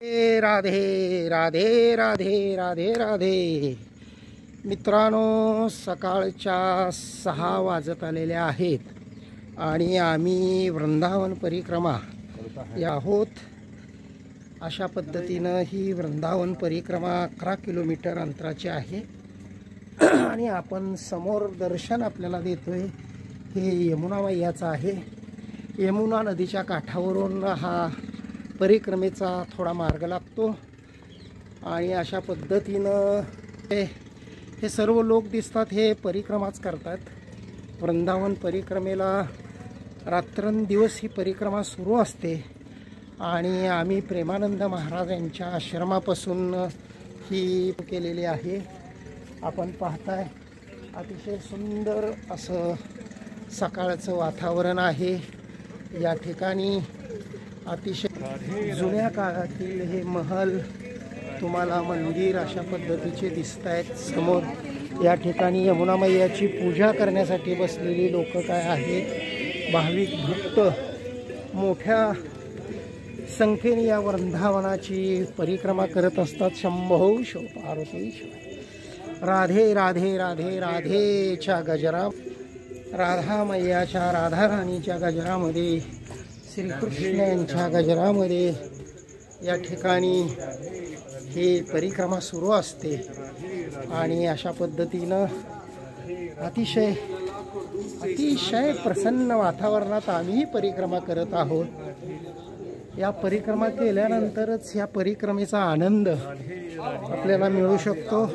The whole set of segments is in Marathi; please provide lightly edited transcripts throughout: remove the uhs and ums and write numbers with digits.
राधे राधे राधे राधे राधे मित्रांनो, सकाळच्या 6 वाजत आलेले आहेत आणि आम्ही वृंदावन परिक्रमा या आहोत। अशा पद्धतीनं ही वृंदावन परिक्रमा 11 किलोमीटर अंतराची आहे आणि आपण समोर दर्शन आपल्याला देतोय हे यमुना मैयाचं आहे। यमुना नदीच्या काठावरून हा परिक्रमेचा थोडा मार्ग लागतो आणि अशा पद्धतीनं हे सर्व लोक दिसतात, हे परिक्रमाच करतात। वृंदावन परिक्रमेला रात्रंदिवस ही परिक्रमा सुरू असते आणि आम्ही प्रेमानंद महाराज यांच्या आश्रमापासून ही केलेली आहे। आपण पाहताय अतिशय सुंदर असं सकाळचं वातावरण आहे। या ठिकाणी अतिशय जुन्या काळातील हे महल, तुम्हाला मंदिर अशा पद्धतीचे दिसत आहेत समोर। या ठिकाणी यमुना मैयाची पूजा करण्यासाठी बसलेली लोक काय आहेत, भाविक भक्त मोठ्या संख्येने या वृंदावनाची परिक्रमा करत असतात। शंभो शिव पार्वती शिव। राधे राधे राधे राधेच्या गजरा, राधा मैयाच्या, राधा राणीच्या गजरामध्ये, श्रीकृष्ण यांच्या गजरामध्ये या ठिकाणी ही परिक्रमा सुरू असते आणि अशा पद्धतीनं अतिशय प्रसन्न वातावरणात आम्ही परिक्रमा करत आहोत। या परिक्रमा केल्यानंतरच या परिक्रमेचा आनंद आपल्याला मिळू शकतो।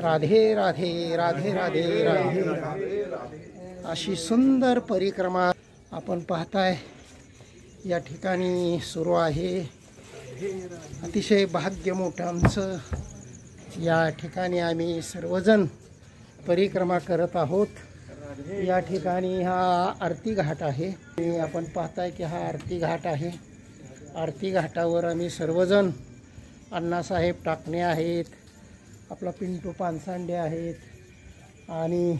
राधे राधे राधे राधे राधे अशी सुंदर परिक्रमा आपण पाहताय या ठिकाणी सुरू आहे। अतिशय भाग्य मोठं आमचं, या ठिकाणी आम्ही सर्वजण परिक्रमा करत आहोत। या ठिकाणी हा आरती घाट आहे, आपण पाहताय की हा आरती घाट आहे। आरती घाटावर आम्ही सर्वजण, अण्णासाहेब टाकणे आहेत, आपला पिंटू पानसांडे आहेत आणि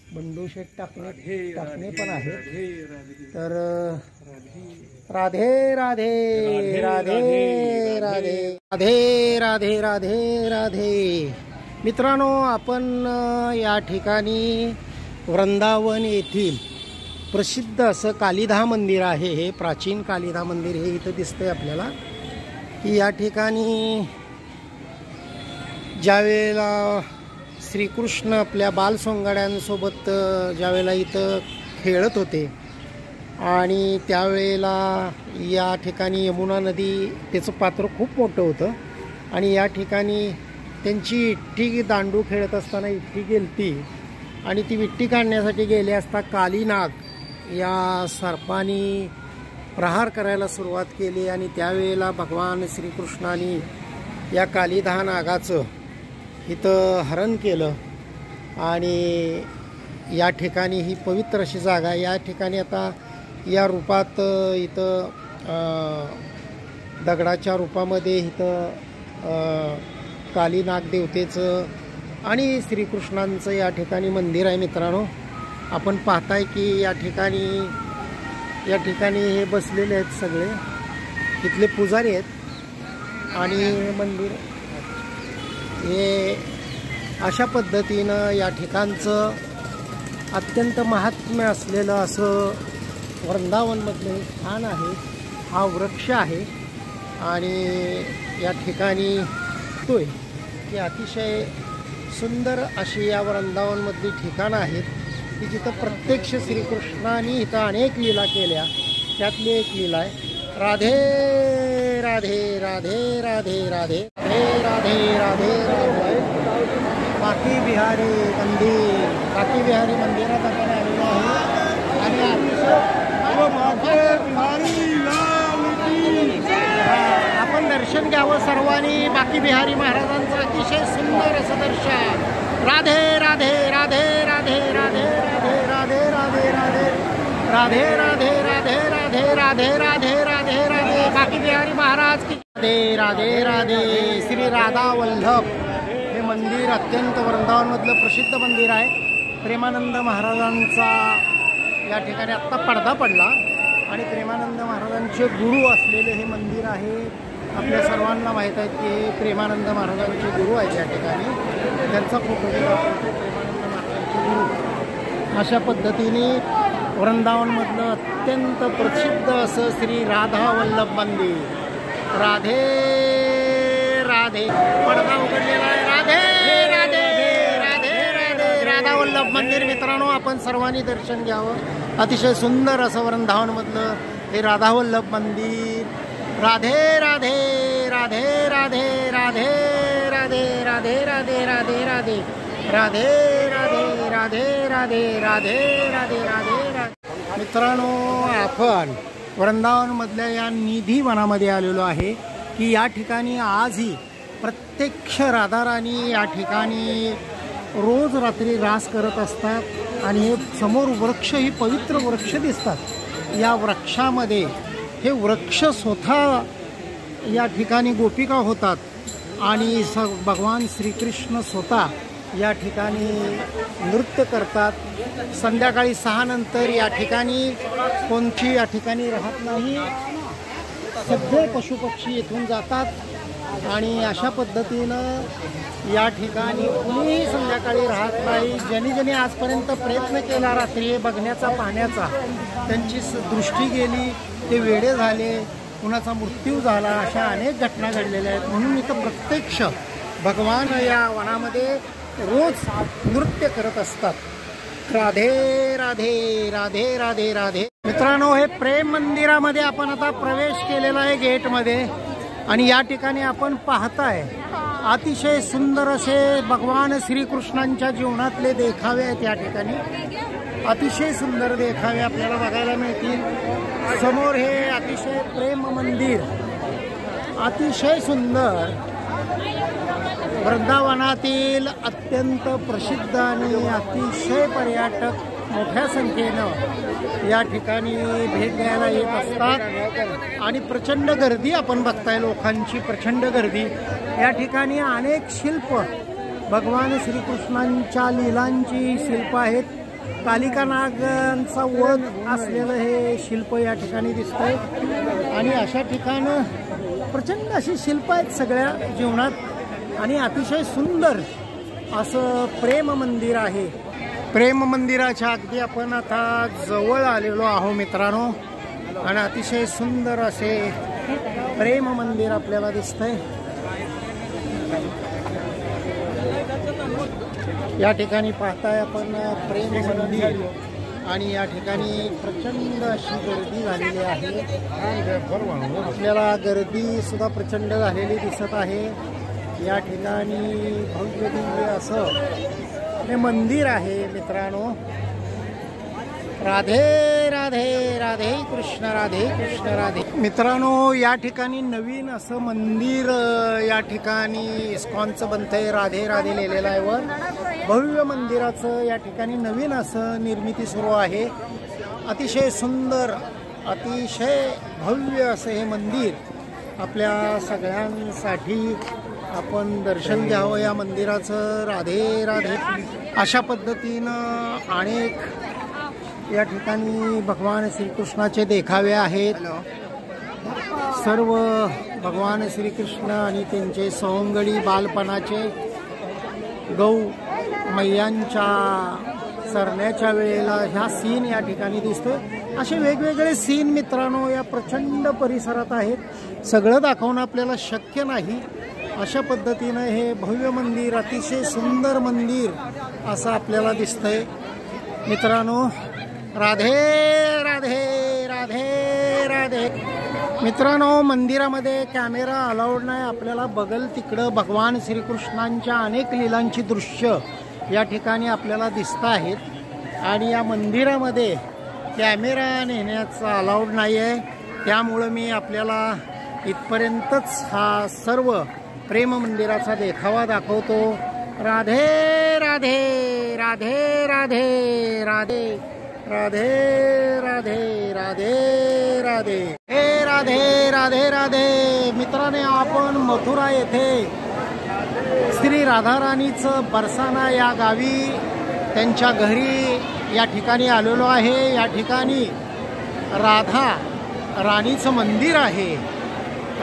बंडू शेठ टाकणे पण आहेत। तर राधे राधे राधे राधे राधे राधे राधे राधे मित्रांनो, आपण या ठिकाणी वृंदावन येथील प्रसिद्ध असं कालिधा मंदिर आहे। हे प्राचीन कालिधा मंदिर हे इथं दिसतंय आपल्याला की या ठिकाणी ज्यावेळेला श्रीकृष्ण आपल्या बालसोंगाड्यांसोबत ज्यावेळेला इथं खेळत होते आणि त्यावेळेला या ठिकाणी यमुना नदी, त्याचं पात्र खूप मोठं होतं आणि या ठिकाणी त्यांची विट्टी, दांडू खेळत असताना विट्टी गेलती आणि ती विट्टी काढण्यासाठी गेले असता कालीनाग या सर्पानी प्रहार करायला सुरुवात केली आणि त्यावेळेला भगवान श्रीकृष्णाने या कालिधा नागाचं इथं हरण केलं आणि या ठिकाणी ही पवित्र अशी जागा आहे। या ठिकाणी आता या रूपात इथं दगडाच्या रूपामध्ये इथं कालीनाग देवतेचं आणि श्रीकृष्णांचं या ठिकाणी मंदिर आहे। मित्रांनो, आपण पाहताय की या ठिकाणी हे बसलेले आहेत सगळे, इथले पुजारी आहेत आणि मंदिर हे अशा पद्धतीनं या ठिकाणचं अत्यंत महात्म्य असलेलं असं वृंदावनमधलं स्थान आहे। हा वृक्ष आहे आणि या ठिकाणी तोय की अतिशय सुंदर अशी या वृंदावनमधली ठिकाणं आहेत की जिथं प्रत्यक्ष श्रीकृष्णाने इथं अनेक लीला केल्या, त्यातली एक लीला आहे राधे राधे राधे राधे राधे राधे राधे राधे बाकी बिहारी मंदिर, बाकी बिहारी मंदिरात आपण आलेलो आहे आणि आपण दर्शन घ्यावं सर्वांनी बाकी बिहारी महाराजांचं अतिशय सुंदर असं दर्शन। राधे राधे राधे राधे राधे राधे राधे राधे राधे राधे राधे राधे राधे राधे राधे राधे बाकी बिहारी महाराज की राधे राधे राधे। श्री राधा वल्लभ हे मंदिर अत्यंत वृंदावनमधलं प्रसिद्ध मंदिर आहे। प्रेमानंद महाराजांचा या ठिकाणी आत्ता पडदा पडला आणि प्रेमानंद महाराजांचे गुरु असलेले हे मंदिर आहे। आपल्या सर्वांना माहीत आहे की प्रेमानंद महाराजांचे गुरु आहेत या ठिकाणी, त्यांचा फोटो प्रेमानंद महाराजांचे गुरु. अशा पद्धतीने वृंदावनमधलं अत्यंत प्रसिद्ध असं श्री राधा वल्लभ मंदिर. राधे राधे पडदा उघडलेला आहे. राधे राधे राधे राधे राधा वल्लभ मंदिर. मित्रांनो, आपण सर्वांनी दर्शन घ्यावं. अतिशय सुंदर असं वृंदावनमधलं हे राधा वल्लभ मंदिर. राधे राधे राधे राधे राधे राधे राधे राधे राधे राधे राधे राधे राधे राधे राधे राधे राधे राधे. मित्रांनो, आपण वृंदावनमधल्या या निधी वनामध्ये आलेलो आहे की या ठिकाणी आजही प्रत्यक्ष राधाराणी या ठिकाणी रोज रात्री रास करत असतात. आणि हे समोर वृक्ष, ही पवित्र वृक्ष दिसतात. या वृक्षामध्ये हे वृक्ष स्वतः या ठिकाणी गोपिका होतात आणि भगवान श्रीकृष्ण स्वतः या ठिकाणी नृत्य करतात. संध्याकाळी 6 नंतर या ठिकाणी कोणची या ठिकाणी राहत नाही. सगळे पशुपक्षी इथून जातात आणि अशा पद्धतीनं या ठिकाणी कुणीही संध्याकाळी राहत नाही. ज्यांनी आजपर्यंत प्रयत्न केला रात्री हे बघण्याचा, पाहण्याचा, त्यांची दृष्टी गेली, ते वेडे झाले, कुणाचा मृत्यू झाला, अशा अनेक घटना घडलेल्या आहेत. म्हणून इथं प्रत्यक्ष भगवान या वनामध्ये रोज नृत्य करत असतात. राधे राधे राधे राधे राधे. मित्रांनो, हे प्रेम मंदिरामध्ये आपण आता प्रवेश केलेला आहे गेटमध्ये. आणि या ठिकाणी आपण पाहताय अतिशय सुंदर असे भगवान श्रीकृष्णांच्या जीवनातले देखावे आहेत. या ठिकाणी अतिशय सुंदर देखावे आपल्याला बघायला मिळतील. समोर हे अतिशय प्रेम मंदिर, अतिशय सुंदर, वृंदावनातील अत्यंत प्रसिद्ध आणि अतिशय पर्यटक मोठ्या संख्येनं या ठिकाणी भेट द्यायला येत असतात. आणि प्रचंड गर्दी आपण बघताय, लोकांची प्रचंड गर्दी. या ठिकाणी अनेक शिल्प, भगवान श्रीकृष्णांच्या लीलांची शिल्प आहेत. कालिका नागांचा वध असलेलं हे शिल्प या ठिकाणी दिसतंय. आणि अशा ठिकाणं प्रचंड अशी शिल्प आहेत सगळ्या जीवनात. आणि अतिशय सुंदर असं प्रेम मंदिर आहे. प्रेम मंदिराच्या अगदी आपण आता जवळ आलेलो आहो मित्रांनो. आणि अतिशय सुंदर असे प्रेम मंदिर आपल्याला दिसतंय. या ठिकाणी पाहताय आपण प्रेम मंदिर. आणि या ठिकाणी प्रचंड अशी गर्दी झालेली आहे. आपल्याला गर्दी सुद्धा प्रचंड झालेली दिसत आहे. या ठिकाणी भव्य दिव्य असं हे मंदिर आहे मित्रांनो. राधे राधे राधे कृष्ण राधे कृष्ण राधे. मित्रांनो, या ठिकाणी नवीन असं मंदिर या ठिकाणी इस्कॉनचं बनतंय. राधे राधे लिहिलेलं आहे वर. भव्य मंदिराचं या ठिकाणी नवीन असं निर्मिती सुरू आहे. अतिशय सुंदर, अतिशय भव्य असं हे मंदिर आपल्या सगळ्यांसाठी आपण दर्शन घ्यावं या मंदिराचं. राधे राधे. अशा पद्धतीनं अनेक या ठिकाणी भगवान श्रीकृष्णाचे देखावे आहेत. सर्व भगवान श्रीकृष्ण आणि त्यांचे सवंगडी बालपणाचे गौ मैयांच्या सरण्याच्या वेळेला ह्या सीन या ठिकाणी दिसतो. असे वेगवेगळे सीन मित्रांनो या प्रचंड परिसरात आहेत. सगळं दाखवणं आपल्याला शक्य नाही. अशा पद्धतीनं हे भव्य मंदिर, अतिशय सुंदर मंदिर असं आपल्याला दिसतंय मित्रांनो. राधे राधे राधे राधे. मित्रांनो, मंदिरामध्ये कॅमेरा अलाउड नाही. आपल्याला बगल तिकडं भगवान श्रीकृष्णांच्या अनेक लीलांची दृश्य या ठिकाणी आपल्याला दिसत आहेत. आणि या मंदिरामध्ये कॅमेरा नेण्याचा अलाउड नाही आहे. त्यामुळं मी आपल्याला इथपर्यंतच हा सर्व प्रेम मंदिराचा देखावा दाखवतो. राधे राधे राधे राधे राधे राधे राधे राधे राधे. हे राधे राधे राधे. मित्रांनो, आपण मथुरा येथे श्री राधाराणीचं बरसाना या गावी त्यांच्या घरी या ठिकाणी आलेलो आहे. या ठिकाणी राधा राणीचं मंदिर आहे.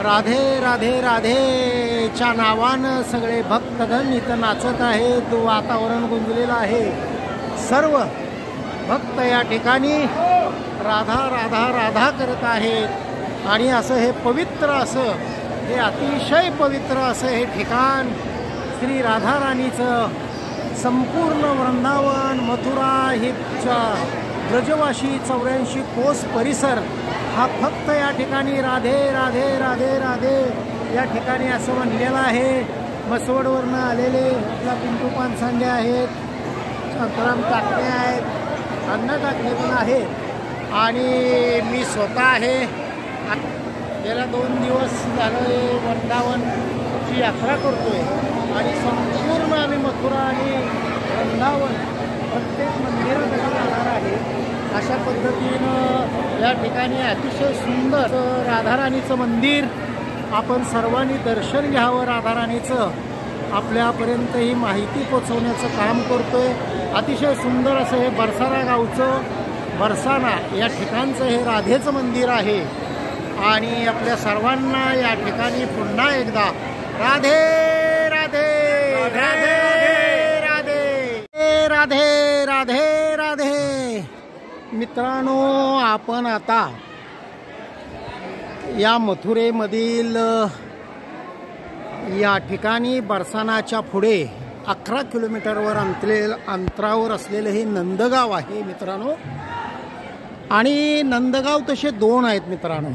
राधे राधे राधेच्या नावानं सगळे भक्तगण इथं नाचत आहेत. वातावरण गुंजलेलं आहे. सर्व भक्त या ठिकाणी राधा राधा राधा करत आहेत. आणि असं हे पवित्र असं हे अतिशय पवित्र असं हे ठिकाण श्री राधा राणीचं संपूर्ण वृंदावन मथुरा हिचा ब्रजवाशी 84 कोस परिसर हा फक्त या ठिकाणी राधे राधे राधे राधे या ठिकाणी असं म्हणलेलं आहे. मसवडवरनं आलेले आपला पिंटू पानसांडे आहेत, शांताराम टाकणे आहेत, अण्णा टाकणे पण आहेत आणि मी स्वतः आहे. गेल्या 2 दिवस झालं वृंदावनची यात्रा करतोय आणि संपूर्ण आम्ही मथुरा आणि वृंदावन प्रत्येक मंदिराकडे जाणार आहे. अशा पद्धतीनं या ठिकाणी अतिशय सुंदर राधाराणीचं मंदिर आपण सर्वांनी दर्शन घ्यावं. राधाराणीचं आपल्यापर्यंत ही माहिती पोचवण्याचं काम करतोय. अतिशय सुंदर असं हे बरसाना गावचं बरसाना या ठिकाणचं हे राधेचं मंदिर आहे. आणि आपल्या सर्वांना या ठिकाणी पुन्हा एकदा राधे राधे राधे राधे राधे राधे राधे. मित्रांनो, आपण आता या मथुरेमधील या ठिकाणी बरसानाच्या पुढे 11 किलोमीटरवर अंतरावर असलेलं हे नंदगाव आहे मित्रांनो. आणि नंदगाव तसे 2 आहेत मित्रांनो.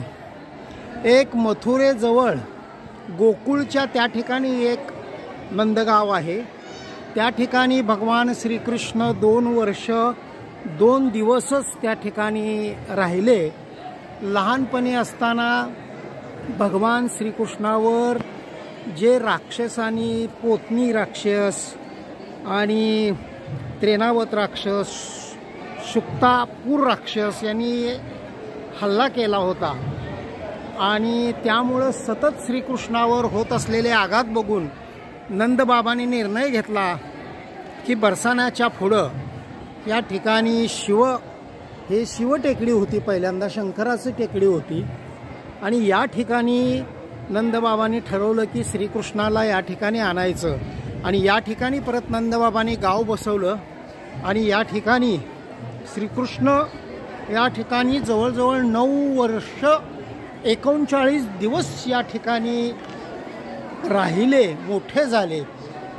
एक मथुरेजवळ गोकुळच्या त्या ठिकाणी एक नंदगाव आहे. त्या ठिकाणी भगवान श्रीकृष्ण 2 वर्ष 2 दिवसच त्या ठिकाणी राहिले. लहानपणी असताना भगवान श्रीकृष्णावर जे राक्षसांनी पोतनी राक्षस आणि त्रेनावत राक्षस शुक्तापूर राक्षस यांनी हल्ला केला होता आणि त्यामुळं सतत श्रीकृष्णावर होत असलेले आघात बघून नंदबाबांनी निर्णय घेतला की बरसाण्याच्या पुढं या ठिकाणी हे शिव टेकडी होती. पहिल्यांदा शंकराची टेकडी होती आणि या ठिकाणी नंदबाबांनी ठरवलं की श्रीकृष्णाला या ठिकाणी आणायचं. आणि या ठिकाणी परत नंदबाबांनी गाव बसवलं आणि या ठिकाणी श्रीकृष्ण या ठिकाणी जवळजवळ 9 वर्ष 39 दिवस या ठिकाणी राहिले, मोठे झाले.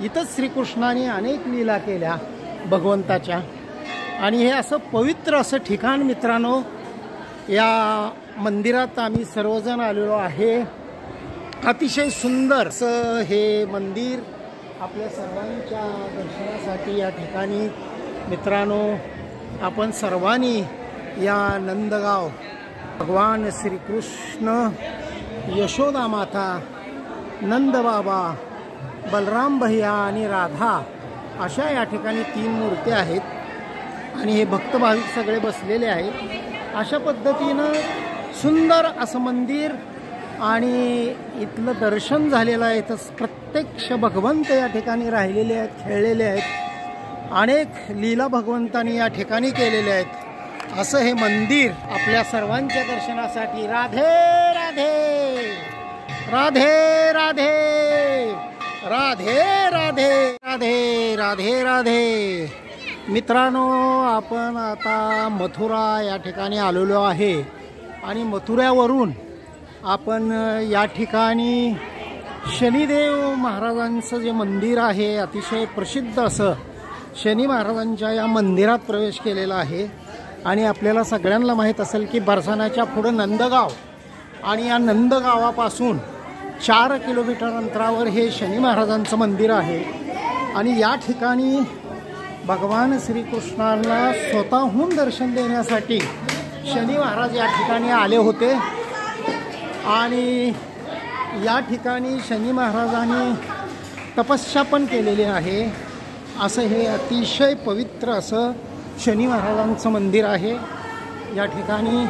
इथंच श्रीकृष्णाने अनेक लीला केल्या भगवंताच्या. आणि हे असं पवित्र असं ठिकाण मित्रांनो, या मंदिरात आम्ही सर्वजण आलेलो आहे. अतिशय सुंदर असं हे मंदिर आपल्या सर्वांच्या दर्शनासाठी या ठिकाणी मित्रांनो आपण सर्वांनी या नंदगाव भगवान श्रीकृष्ण, यशोदा माता, नंदबाबा, बलराम भैया आणि राधा अशा या ठिकाणी 3 मूर्त्या आहेत. आणि हे भक्त भाविक सगळे बसलेले आहेत. अशा पद्धतीनं सुंदर असं मंदिर आणि इथलं दर्शन झालेलं आहे. तर प्रत्यक्ष भगवंत या ठिकाणी राहिलेले आहेत, खेळलेले आहेत. अनेक लीला भगवंतांनी या ठिकाणी केलेल्या आहेत. असं हे मंदिर आपल्या सर्वांच्या दर्शनासाठी राधे राधे राधे राधे राधे राधे राधे राधे राधे. मित्रांनो, आपण आता मथुरा या ठिकाणी आलेलो आहे आणि मथुऱ्यावरून आपण या ठिकाणी शनिदेव महाराजांचं जे मंदिर आहे, अतिशय प्रसिद्ध असं शनी महाराजांच्या या मंदिरात प्रवेश केलेला आहे. आणि आपल्याला सगळ्यांना माहीत असेल की बरसाण्याच्या पुढं नंदगाव आणि या नंदगावापासून 4 किलोमीटर अंतरावर हे शनी महाराजांचं मंदिर आहे. आणि या ठिकाणी भगवान श्रीकृष्णाला स्वतःहून दर्शन देण्यासाठी शनी महाराज या ठिकाणी आले होते. आणि या ठिकाणी शनी महाराजांनी तपस्या पण केलेली आहे. असं हे अतिशय पवित्र असं शनी महाराजांचं मंदिर आहे. या ठिकाणी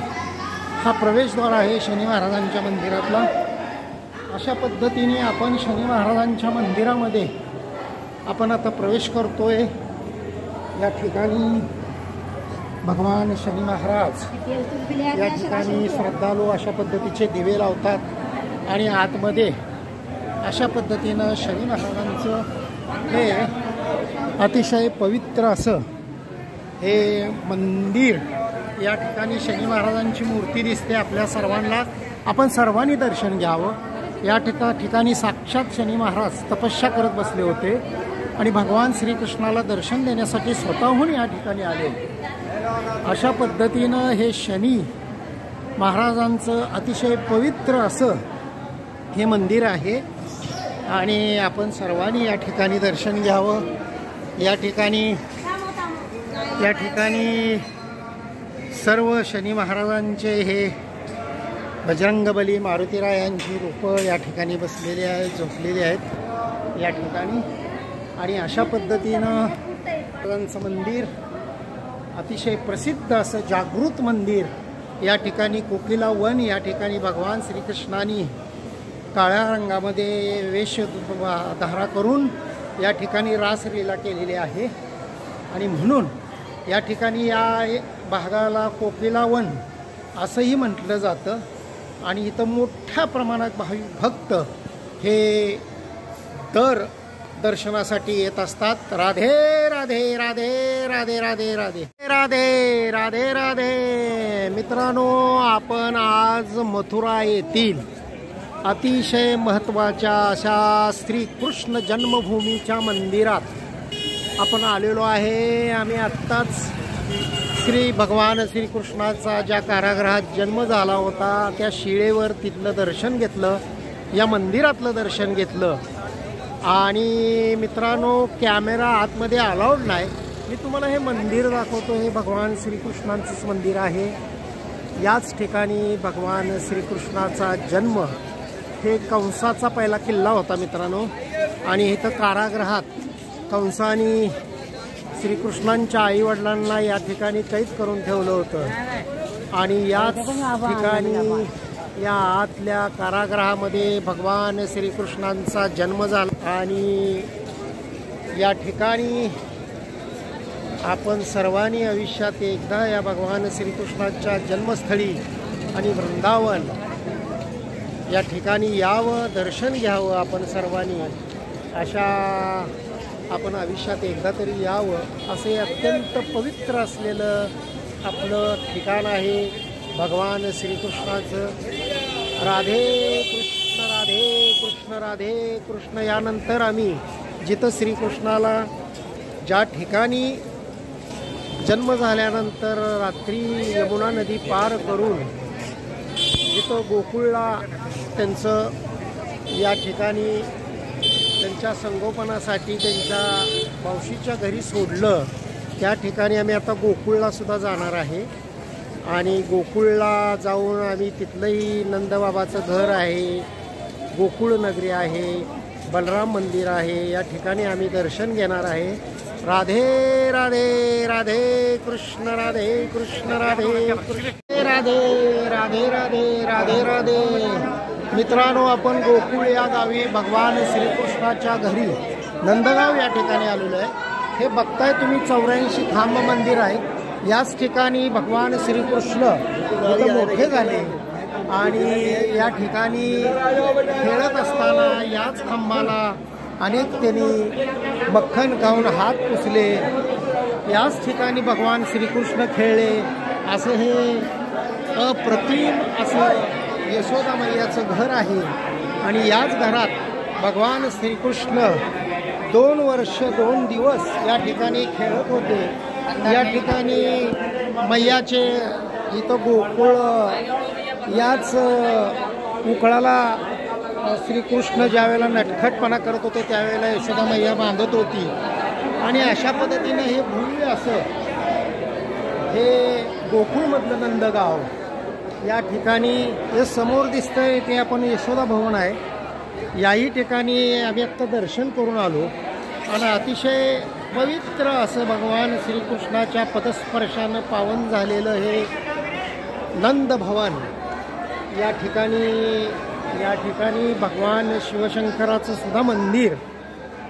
हा प्रवेशद्वार आहे शनी महाराजांच्या मंदिरातला. अशा पद्धतीने आपण शनी महाराजांच्या मंदिरामध्ये आपण आता प्रवेश करतोय. या ठिकाणी भगवान शनी महाराज या ठिकाणी श्रद्धाळू अशा पद्धतीचे दिवे लावतात आणि आतमध्ये अशा पद्धतीनं शनी महाराजांचं हे अतिशय पवित्र असं हे मंदिर, या ठिकाणी शनी महाराजांची मूर्ती दिसते आपल्या सर्वांना. आपण सर्वांनी दर्शन घ्यावं. या ठिकाणी साक्षात शनी महाराज तपस्या करत बसले होते आणि भगवान श्रीकृष्णाला दर्शन देण्यासाठी स्वतःहून या ठिकाणी आले. अशा पद्धतीनं हे शनी महाराजांचं अतिशय पवित्र असं हे मंदिर आहे आणि आपण सर्वांनी या ठिकाणी दर्शन घ्यावं. या ठिकाणी सर्व शनी महाराजांचे हे बजरंगबली मारुतीरायांची रूपं या ठिकाणी बसलेली आहेत, झोपलेली आहेत या ठिकाणी. आणि अशा पद्धतीनं महाराजांचं मंदिर अतिशय प्रसिद्ध असं जागृत मंदिर. या ठिकाणी कोकिला वन, या ठिकाणी भगवान श्रीकृष्णाने काळ्या रंगामध्ये वेश धारा करून या ठिकाणी रासलीला केलेली आहे आणि म्हणून या ठिकाणी या भागाला कोकिला वन असंही म्हटलं जातं. आणि इथं मोठ्या प्रमाणात भाविक भक्त हे दर्शनासाठी येत असतात. राधे राधे राधे राधे राधे राधे राधे राधे राधे. मित्रांनो, आपण आज मथुरा येथील अतिशय महत्त्वाच्या अशा श्रीकृष्ण जन्मभूमीच्या मंदिरात आपण आलेलो आहे. आम्ही आत्ताच श्री भगवान श्रीकृष्णाचा ज्या कारागृहात जन्म झाला होता त्या शिळेवर तिथलं दर्शन घेतलं, या मंदिरातलं दर्शन घेतलं. आणि मित्रांनो, कॅमेरा आतमध्ये अलाउड नाही. मी तुम्हाला हे मंदिर दाखवतो. हे भगवान श्रीकृष्णांचंच मंदिर आहे. याच ठिकाणी भगवान श्रीकृष्णाचा जन्म, हे कंसाचा पहिला किल्ला होता मित्रांनो. आणि इथं कारागृहात कंसाने श्रीकृष्णांच्या आईवडिलांना या ठिकाणी कैद करून ठेवलं होतं. आणि याच ठिकाणी या आतल्या कारागृहामध्ये भगवान श्रीकृष्णांचा जन्म झाला. आणि या ठिकाणी आपण सर्वांनी आयुष्यात एकदा या भगवान श्रीकृष्णाच्या जन्मस्थळी आणि वृंदावन या ठिकाणी यावं, दर्शन घ्यावं. आपण सर्वांनी अशा आपण आयुष्यात एकदा तरी यावं. असे अत्यंत पवित्र असलेलं आपलं ठिकाण आहे भगवान श्रीकृष्णाचं. राधे कृष्ण राधे कृष्ण राधे कृष्ण. यानंतर आम्ही जिथं श्रीकृष्णाला ज्या ठिकाणी जन्म झाल्यानंतर रात्री यमुना नदी पार करून जिथं गोकुळला त्यांचं या ठिकाणी त्यांच्या संगोपनासाठी त्यांच्या मावशीच्या घरी सोडलं, त्या ठिकाणी आम्ही आता गोकुळला सुद्धा जाणार आहे. आणि गोकुळला जाऊन आम्ही तिथलंही नंदबाबाचं घर आहे, गोकुळ नगरी आहे, बलराम मंदिर आहे, या ठिकाणी आम्ही दर्शन घेणार आहे. राधे राधे राधे कृष्ण राधे कृष्ण राधे कृष्ण राधे राधे राधे राधे राधे. मित्रांनो, आपण गोकुळ या गावी भगवान श्रीकृष्णाच्या घरी नंदगाव या ठिकाणी आलेलो आहे. हे बघताय तुम्ही 84 खांब मंदिर आहे. याच ठिकाणी भगवान श्रीकृष्ण इथं मोठे झाले आणि या ठिकाणी खेळत असताना याच खांबाला अनेक त्यांनी मक्खन खाऊन हात पुसले. याच ठिकाणी भगवान श्रीकृष्ण खेळले. असं हे अप्रतिम असं यशोदा मैयाचं घर आहे. आणि याच घरात भगवान श्रीकृष्ण 2 वर्ष 2 दिवस या ठिकाणी खेळत होते. या ठिकाणी मैयाचे इथं गोकुळ याच उकळाला श्रीकृष्ण ज्यावेळेला नटखटपणा करत होते त्यावेळेला यशोदा मैया बांधत होती. आणि अशा पद्धतीने हे भव्य असं हे गोकुळमधलं नंदगाव या ठिकाणी हे समोर दिसतंय ते आपण यशोदा भवन आहे. याही ठिकाणी आम्ही आत्ता दर्शन करून आलो आणि अतिशय पवित्र असं भगवान श्रीकृष्णाच्या पदस्पर्शानं पावन झालेलं हे नंद भवन या ठिकाणी भगवान शिवशंकराचं सुद्धा मंदिर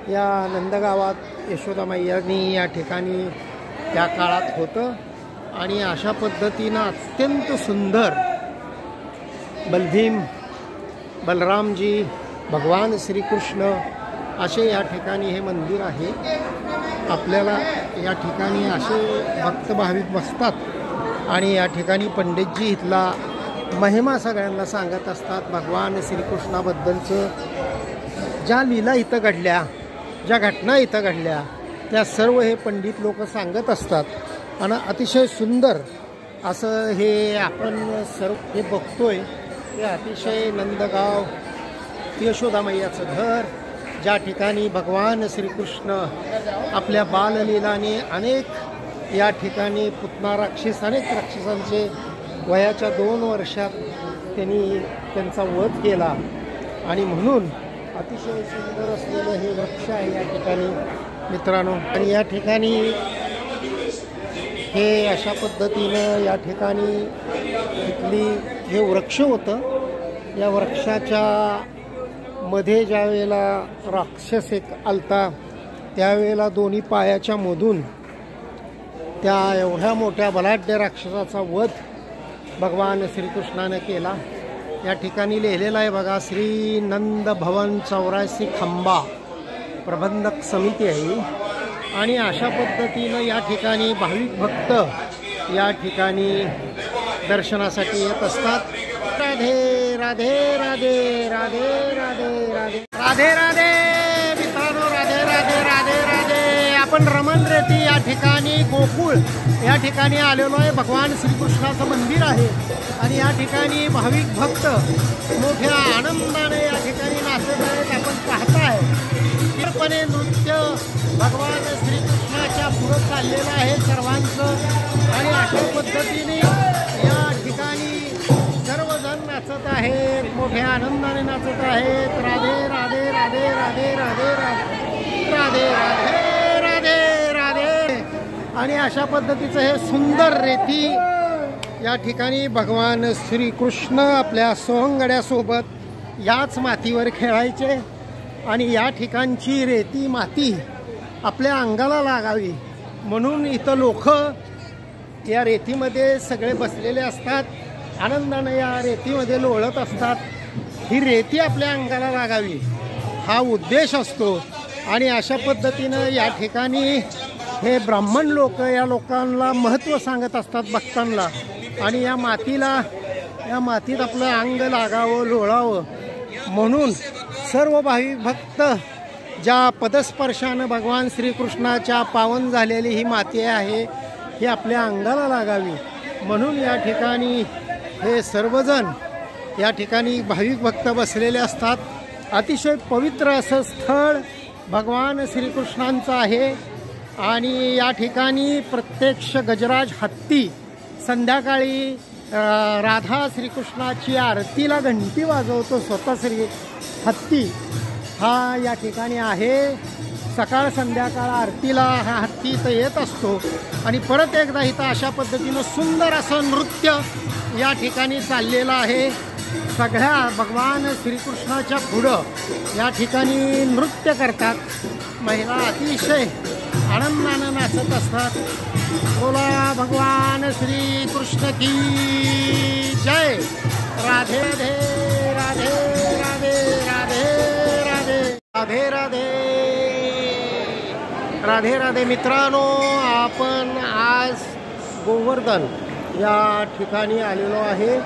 या नंदगावात यशोदा मैयांनी या ठिकाणी त्या काळात होतं. आणि अशा पद्धतीनं अत्यंत सुंदर बलभीम बलरामजी, भगवान श्रीकृष्ण असे या ठिकाणी हे मंदिर आहे. आपल्याला या ठिकाणी असे भक्त भाविक बसतात आणि या ठिकाणी पंडितजी इथला महिमा सगळ्यांना सांगत असतात. भगवान श्रीकृष्णाबद्दलचं ज्या लीला इथं घडल्या, ज्या घटना इथं घडल्या, त्या सर्व हे पंडित लोक सांगत असतात. आणि अतिशय सुंदर असं हे आपण सर्व हे बघतोय. हे अतिशय नंदगाव, यशोदामय्याचं घर, ज्या ठिकाणी भगवान श्रीकृष्ण आपल्या बाललीलाने अनेक या ठिकाणी पुतना राक्षस, अनेक राक्षसांचे वयाच्या 2 वर्षात त्यांचा वध केला. आणि म्हणून अतिशय सुंदर असलेलं हे वृक्ष आहे या ठिकाणी मित्रांनो. आणि या ठिकाणी हे अशा पद्धतीनं या ठिकाणी इथली हे वृक्ष होतं. या वृक्षाच्या मध्ये ज्या वेळेला राक्षस एक आलता, त्यावेळेला दोन्ही पायाच्या मधून त्या एवढ्या मोठ्या बलाढ्य राक्षसाचा वध भगवान श्रीकृष्णाने केला. या ठिकाणी लिहिलेलं आहे बघा, श्री नंद भवन 84 खंबा प्रबंधक समिती आहे. आणि अशा पद्धतीनं या ठिकाणी भाविक भक्त या ठिकाणी दर्शनासाठी येत असतात. राधे राधे राधे राधे राधे राधे राधे राधे मित्रांनो, राधे राधे राधे राधे. आपण रमण रेती या ठिकाणी गोकुळ या ठिकाणी आलेलो आहे. भगवान श्रीकृष्णाचं मंदिर आहे आणि या ठिकाणी भाविक भक्त मोठ्या आनंदाने या ठिकाणी नाचत आहेत. आपण पाहताय पूर्णपणे नृत्य भगवान श्रीकृष्णाच्या पुढं चाललेलं आहे सर्वांचं. आणि अशा पद्धतीने या ठिकाणी सर्वजण नाचत आहेत, मोठ्या आनंदाने नाचत आहेत. राधे राधे राधे राधे राधे राधे राधे राधे राधे राधे. आणि अशा पद्धतीचं हे सुंदर रेती या ठिकाणी भगवान श्रीकृष्ण आपल्या सोहंगड्यासोबत याच मातीवर खेळायचे. आणि या ठिकाणची रेती माती आपल्या अंगाला लागावी म्हणून इथं लोक या रेतीमध्ये सगळे बसलेले असतात, आनंदाने या रेतीमध्ये लोळत असतात. ही रेती आपल्या अंगाला लागावी हा उद्देश असतो. आणि अशा पद्धतीनं या ठिकाणी हे ब्राह्मण लोक या लोकांना महत्त्व सांगत असतात भक्तांना. आणि या मातीत आपलं अंग लागावं, लोळावं म्हणून सर्व भाविक भक्त ज्या पदस्पर्शानं भगवान श्रीकृष्णाच्या पावन झालेली ही माती आहे ही आपल्या अंगाला लागावी म्हणून या ठिकाणी हे सर्वजण या ठिकाणी भाविक भक्त बसलेले असतात. अतिशय पवित्र असं स्थळ भगवान श्रीकृष्णांचं आहे. आणि या ठिकाणी प्रत्यक्ष गजराज हत्ती संध्याकाळी राधा श्रीकृष्णाची आरतीला घंटी वाजवतो. स्वतः श्री हत्ती हा या ठिकाणी आहे. सकाळ संध्याकाळ आरतीला हा हत्ती इथं येत असतो. आणि परत एकदा इथं अशा पद्धतीनं सुंदर असं नृत्य या ठिकाणी चाललेलं आहे. सगळ्या भगवान श्रीकृष्णाच्या पुढं या ठिकाणी नृत्य करतात. महिला अतिशय आनंदानं नाचत असतात. बोला भगवान श्रीकृष्ण की जय. राधे राधे राधे राधे राधे राधे राधे राधे राधे राधे. मित्रांनो, आपण आज गोवर्धन या ठिकाणी आलेलो आहे.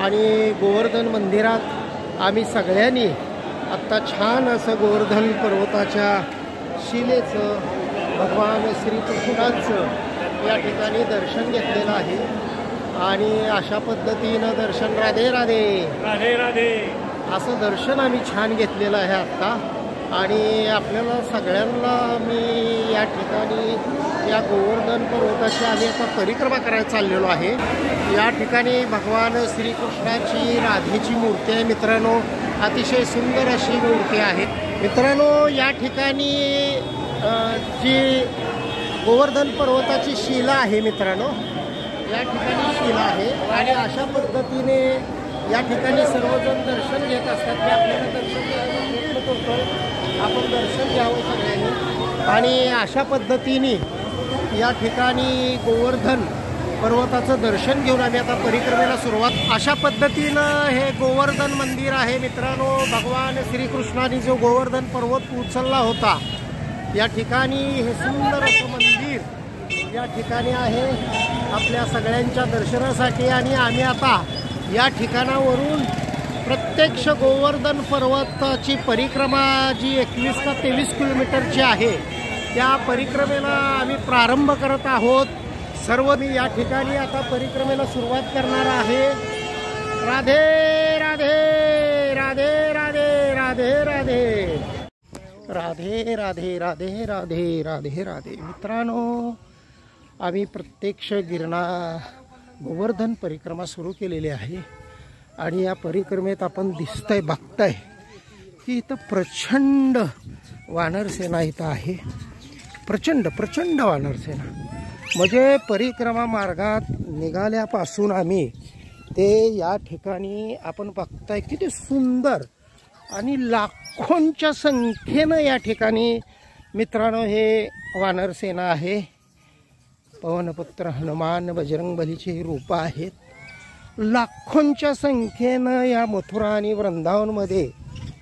आणि गोवर्धन मंदिरात आम्ही सगळ्यांनी आत्ता छान असं गोवर्धन पर्वताच्या शिलेचं भगवान श्रीकृष्णांचं या ठिकाणी दर्शन घेतलेलं आहे. आणि अशा पद्धतीनं दर्शन राधे राधे राधे राधे असं दर्शन आम्ही छान घेतलेलं आहे आत्ता. आणि आपल्याला सगळ्यांना मी या ठिकाणी या गोवर्धन पर्वताची आम्ही आता परिक्रमा करायला चाललेलो आहे. या ठिकाणी भगवान श्रीकृष्णाची राधेची मूर्ती आहे मित्रांनो. अतिशय सुंदर अशी मूर्ती आहे मित्रांनो. या ठिकाणी जी गोवर्धन पर्वताची शिला आहे मित्रांनो, या ठिकाणी शिला आहे. आणि अशा पद्धतीने या ठिकाणी सर्वजण दर्शन घेत असतात. ते आपल्याला दर्शन घ्यायला प्रयत्न करतो. आपण दर्शन घ्यावं सगळ्यांनी. आणि अशा पद्धतीने या ठिकाणी गोवर्धन पर्वताचं दर्शन घेऊन आम्ही आता परिक्रमेला सुरुवात. अशा पद्धतीनं हे गोवर्धन मंदिर आहे मित्रांनो. भगवान श्रीकृष्णाने जो गोवर्धन पर्वत उचलला होता, या ठिकाणी हे सुंदर असं मंदिर या ठिकाणी आहे आपल्या सगळ्यांच्या दर्शनासाठी. आणि आम्ही आता या ठिकाणावरून प्रत्यक्ष गोवर्धन पर्वताची परिक्रमा जी 21 का 23 किलोमीटरची आहे, त्या परिक्रमेला आम्ही प्रारंभ करत आहोत. सर्व मी या ठिकाणी आता परिक्रमेला सुरुवात करणार आहे. राधे राधे राधे राधे राधे राधे राधे राधे राधे राधे राधे राधे. मित्रांनो, आम्ही प्रत्यक्ष गोवर्धन परिक्रमा सुरू केलेली आहे. आणि या परिक्रमेत आपण बघताय की इथं प्रचंड वानरसेना इथं आहे. प्रचंड प्रचंड वानरसेना. म्हणजे परिक्रमा मार्गात निघाल्यापासून आम्ही ते या ठिकाणी आपण बघताय किती सुंदर आणि लाखोंच्या संख्येनं या ठिकाणी मित्रांनो हे वानरसेना आहे. पवनपुत्र हनुमान बजरंगबलीची ही रूपं आहेत. लाखोंच्या संख्येनं या मथुरा आणि वृंदावनमध्ये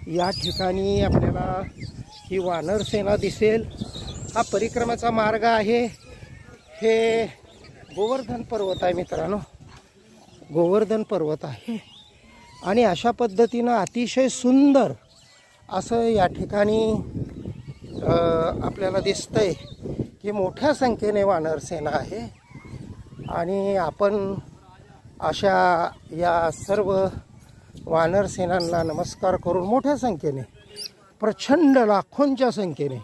या ठिकाणी आपल्याला ही वानरसेना दिसेल. हा परिक्रमाचा मार्ग आहे. हे गोवर्धन पर्वत आहे मित्रांनो, गोवर्धन पर्वत आहे. आणि अशा पद्धतीनं अतिशय सुंदर असं या ठिकाणी आपल्याला दिसतंय की मोठ्या संख्येने वानरसेना आहे. आणि आपण अशा या सर्व वानरसेनांना नमस्कार करून मोठ्या संख्येने, प्रचंड लाखोंच्या संख्येने,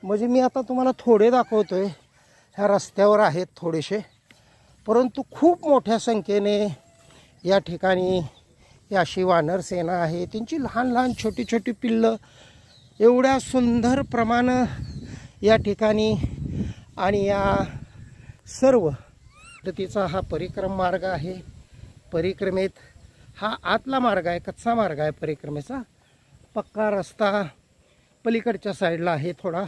म्हणजे मी आता तुम्हाला थोडे दाखवतोय, ह्या रस्त्यावर आहेत थोडेसे, परंतु खूप मोठ्या संख्येने या ठिकाणी ही अशी वानरसेना आहे. त्यांची लहान लहान छोटी छोटी पिल्लं एवढ्या सुंदर प्रमाणे या ठिकाणी. आणि या सर्व पद्धतीचा हा परिक्रम मार्ग आहे. परिक्रमेत हा आतला मार्ग आहे, कच्चा मार्ग आहे परिक्रमेचा. पक्का रस्ता पलीकडच्या साईडला आहे थोडा,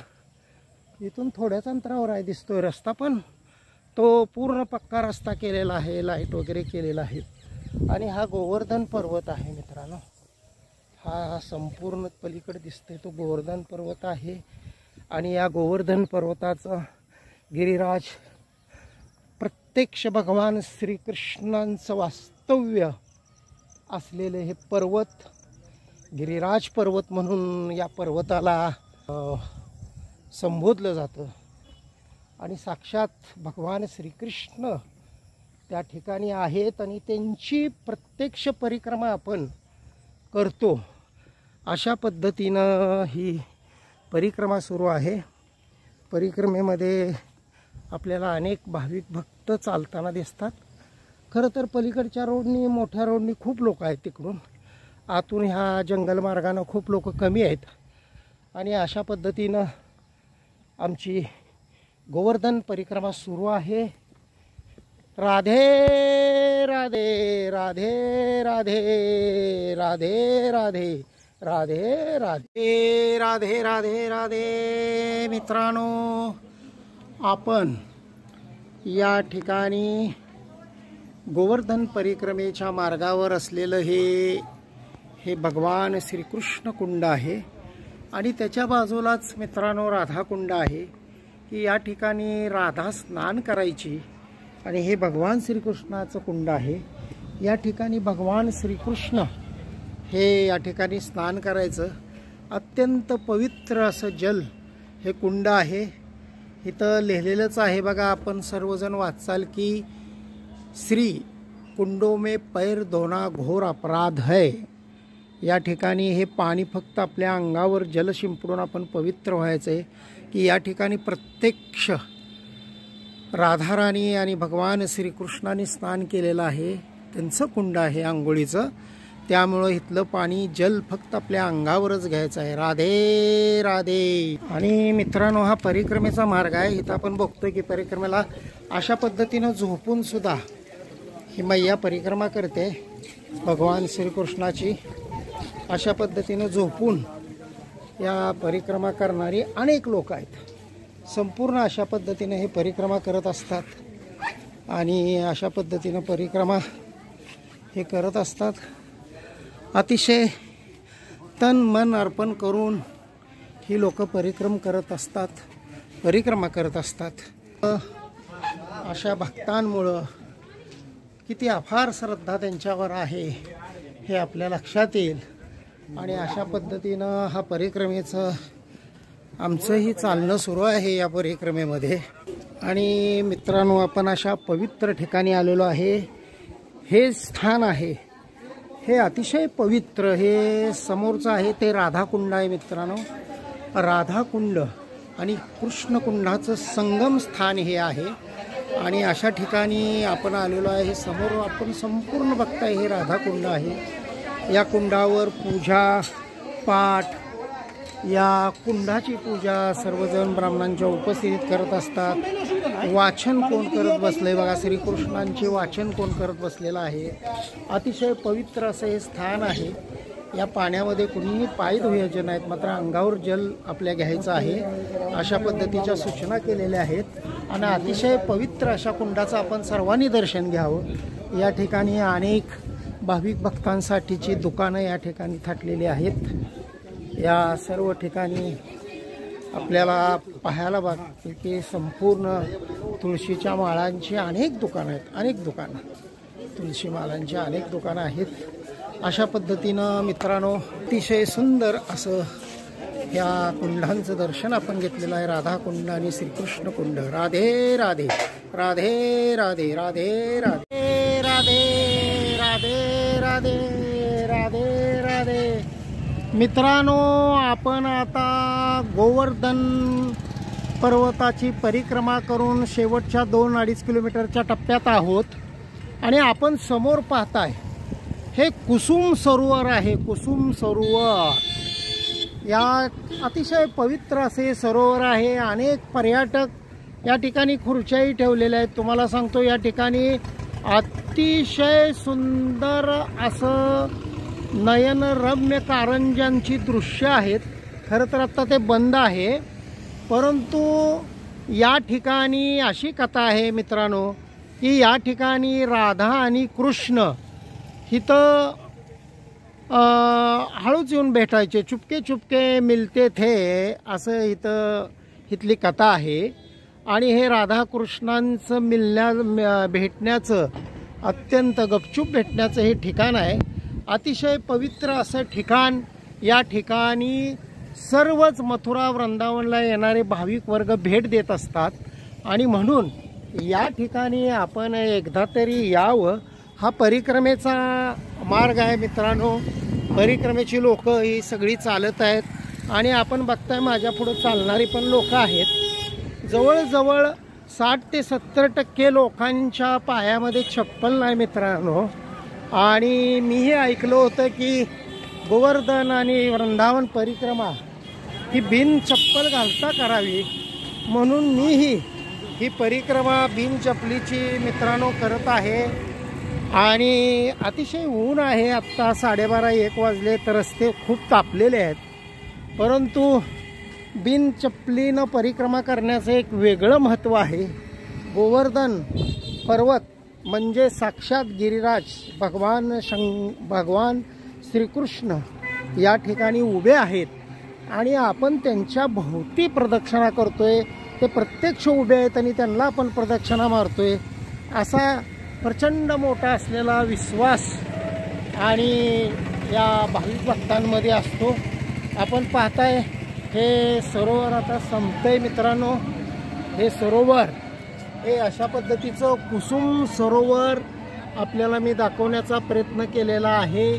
इथून थोड्याच अंतरावर आहे दिसतोय रस्ता, पण तो पूर्ण पक्का रस्ता केलेला आहे, लाईट वगैरे केलेला आहे. आणि हा गोवर्धन पर्वत आहे मित्रांनो. हा संपूर्ण पलीकडे दिसतोय तो गोवर्धन पर्वत आहे. आणि या गोवर्धन पर्वताचं गिरिराज प्रत्यक्ष भगवान श्रीकृष्णांचं वास्तव्य असलेले हे पर्वत, गिरिराज पर्वत म्हणून या पर्वताला संबोधलं जातं. आणि साक्षात भगवान श्रीकृष्ण त्या ठिकाणी आहेत आणि त्यांची प्रत्यक्ष परिक्रमा आपण करतो. अशा पद्धतीनं ही परिक्रमा सुरू आहे. परिक्रमेमध्ये आपल्याला अनेक भाविक भक्त चालताना दिसतात. खरं तर पलीकडच्या रोडनी, मोठ्या रोडनी खूप लोक आहेत तिकडून. आतून ह्या जंगल मार्गानं खूप लोक कमी आहेत. आणि अशा पद्धतीनं आमची गोवर्धन परिक्रमा सुरू आहे. राधे राधे राधे राधे राधे राधे राधे राधे राधे राधे राधे. मित्रांनो, आपण या ठिकाणी गोवर्धन परिक्रमेच्या मार्गावर असलेलं हे भगवान श्रीकृष्ण कुंड आहे. आणि त्याच्या बाजूलाच मित्रांनो राधाकुंड आहे की या ठिकाणी राधा स्नान करायची. आणि हे भगवान श्रीकृष्णाचं कुंड आहे. या ठिकाणी भगवान श्रीकृष्ण हे या ठिकाणी स्नान करायचं. अत्यंत पवित्र असं जल हे कुंड आहे. इथं लिहिलेलंच आहे बघा, आपण सर्वजण वाचाल की श्री कुंडो में पैर धोना घोर अपराध है. या ठिकाणी हे पाणी फक्त आपल्या अंगावर जल शिंपडून आपण पवित्र व्हायचं आहे. की या ठिकाणी प्रत्यक्ष राधाराणी आणि भगवान श्रीकृष्णाने स्नान केलेलं आहे. त्यांचं कुंड आहे आंघोळीचं. त्यामुळं इथलं पाणी जल फक्त आपल्या अंगावरच घ्यायचं आहे. राधे राधे. आणि मित्रांनो, हा परिक्रमेचा मार्ग आहे. इथं आपण बघतोय की परिक्रमेला अशा पद्धतीनं झोपून सुद्धा ही मैया परिक्रमा करते भगवान श्रीकृष्णाची. अशा पद्धतीनं झोपून या परिक्रमा करणारी अनेक लोक आहेत. संपूर्ण अशा पद्धतीने हे परिक्रमा करत असतात. आणि अशा पद्धतीनं परिक्रमा हे करत असतात. अतिशय तन मन अर्पण करून ही लोक परिक्रमा करत असतात. अशा भक्तांमुळं किती अफार श्रद्धा त्यांच्यावर आहे हे आपल्या लक्षात येईल. आणि अशा पद्धतीनं हा परिक्रमेचं आमचंही चालणं सुरू आहे या परिक्रमेमध्ये. आणि मित्रांनो, आपण अशा पवित्र ठिकाणी आलेलो आहे. हे स्थान आहे हे अतिशय पवित्र. हे समोरचं आहे ते राधाकुंड आहे मित्रांनो. राधाकुंड आणि कृष्णकुंडाचं संगम स्थान हे आहे. आणि अशा ठिकाणी आपण आलेलो आहे. समोर आपण संपूर्ण बघताय हे राधाकुंड आहे. या कुंडावर पूजा पाठ, या कुंडाची पूजा सर्वजण ब्राह्मणांच्या उपस्थितीत करत असतात. वाचन कोण करत बसले बघा, श्रीकृष्णांचे वाचन कोण करत बसलेलं आहे. अतिशय पवित्र असं हे स्थान आहे. या पाण्यामध्ये कुणीही पाय धुवायचे नाहीत, मात्र अंगावर जल आपल्या घ्यायचं आहे अशा पद्धतीच्या सूचना केलेल्या आहेत. आणि अतिशय पवित्र अशा कुंडाचं आपण सर्वांनी दर्शन घ्यावं. या ठिकाणी अनेक भाविक भक्तांसाठीची दुकानं या ठिकाणी थाटलेली आहेत. या सर्व ठिकाणी आपल्याला पाहायला बघते की संपूर्ण तुळशीच्या माळांची अनेक दुकानं आहेत. तुळशी माळांची अनेक दुकानं आहेत. अशा पद्धतीनं मित्रांनो अतिशय सुंदर असं ह्या कुंडांचं दर्शन आपण घेतलेलं आहे. राधाकुंड आणि श्रीकृष्ण कुंड. राधे राधे राधे राधे राधे राधे राधे राधे राधे राधे राधे. मित्रांनो, आपण आता गोवर्धन पर्वताची परिक्रमा करून शेवटच्या 2-2.5 किलोमीटरच्या टप्प्यात आहोत. आणि आपण समोर पाहताय हे कुसुम सरोवर आहे. कुसुम सरोवर या अतिशय पवित्र असे सरोवर आहे. अनेक पर्यटक या ठिकाणी खुर्च्याही ठेवलेल्या आहेत. तुम्हाला सांगतो या ठिकाणी अतिशय सुंदर असं नयनरम्य कारंजांची दृश्य आहेत. खरं तर आता ते बंद आहे, परंतु या ठिकाणी अशी कथा आहे मित्रांनो की या ठिकाणी राधा आणि कृष्ण इथं हळूच येऊन भेटायचे. चुपके चुपके मिलते थे असं इथली कथा आहे. आणि हे राधाकृष्णांचं भेटण्याचं अत्यंत गपचूप भेटण्याचं हे ठिकाण आहे. अतिशय पवित्र असं ठिकाण. या ठिकाणी सर्वच मथुरा वृंदावनला येणारे भाविक वर्ग भेट देत असतात. आणि म्हणून या ठिकाणी आपण एकदा तरी यावं. हा परिक्रमेचा मार्ग आहे मित्रांनो. परिक्रमेची लोक ही सगळी चालत आहेत. आणि आपण बघताय माझ्या पुढे चालणारी पण लोक आहेत. जवळजवळ 60 ते 70% लोकांच्या पायामध्ये चप्पल नाही मित्रांनो. आणि मीही ऐकलं होतं की गोवर्धन आणि वृंदावन परिक्रमा ही बिन चप्पल घालता करावी, म्हणून मीही ही परिक्रमा बिन चपलीची मित्रांनो करत आहे. आणि अतिशय ऊन आहे. आत्ता 12:30-1 वाजले तर रस्ते खूप तापलेले आहेत. परंतु बिन चपलीनं परिक्रमा करण्याचं एक वेगळं महत्त्व आहे. गोवर्धन पर्वत म्हणजे साक्षात गिरिराज भगवान श्रीकृष्ण या ठिकाणी उभे आहेत. आणि आपण त्यांच्या भोवती प्रदक्षिणा करतोय. ते प्रत्यक्ष उभे आहेत आणि त्यांना आपण प्रदक्षिणा मारतोय. असा प्रचंड मोठा असलेला विश्वास आणि या भाविक भक्तांमध्ये असतो. आपण पाहताय हे सरोवर आता संपतंय मित्रांनो. हे सरोवर हे अशा पद्धतीचं कुसुम सरोवर आपल्याला मी दाखवण्याचा प्रयत्न केलेला आहे.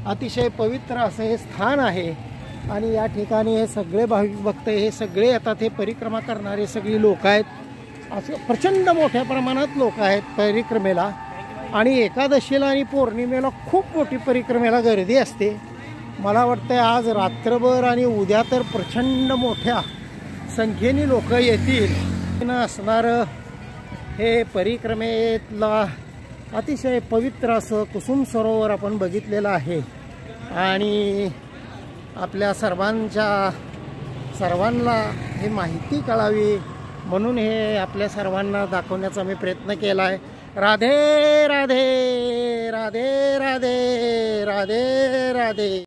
अतिशय पवित्र असं हे स्थान आहे. आणि या ठिकाणी हे सगळे भाविक भक्त हे सगळे येतात. हे परिक्रमा करणारे सगळी लोक आहेत. असं प्रचंड मोठ्या प्रमाणात लोक आहेत परिक्रमेला. आणि एकादशीला आणि पौर्णिमेला खूप मोठी परिक्रमेला गर्दी असते. मला वाटतं आज रात्रभर आणि उद्या तर प्रचंड मोठ्या संख्येने लोक येतील. असणारं हे परिक्रमेतला अतिशय पवित्र असं कुसुम सरोवर आपण बघितलेलं आहे. आणि आपल्या सर्वांना हे माहिती कळावी म्हणून हे आपल्या सर्वांना दाखवण्याचा मी प्रयत्न केला आहे. राधे राधे राधे राधे राधे राधे।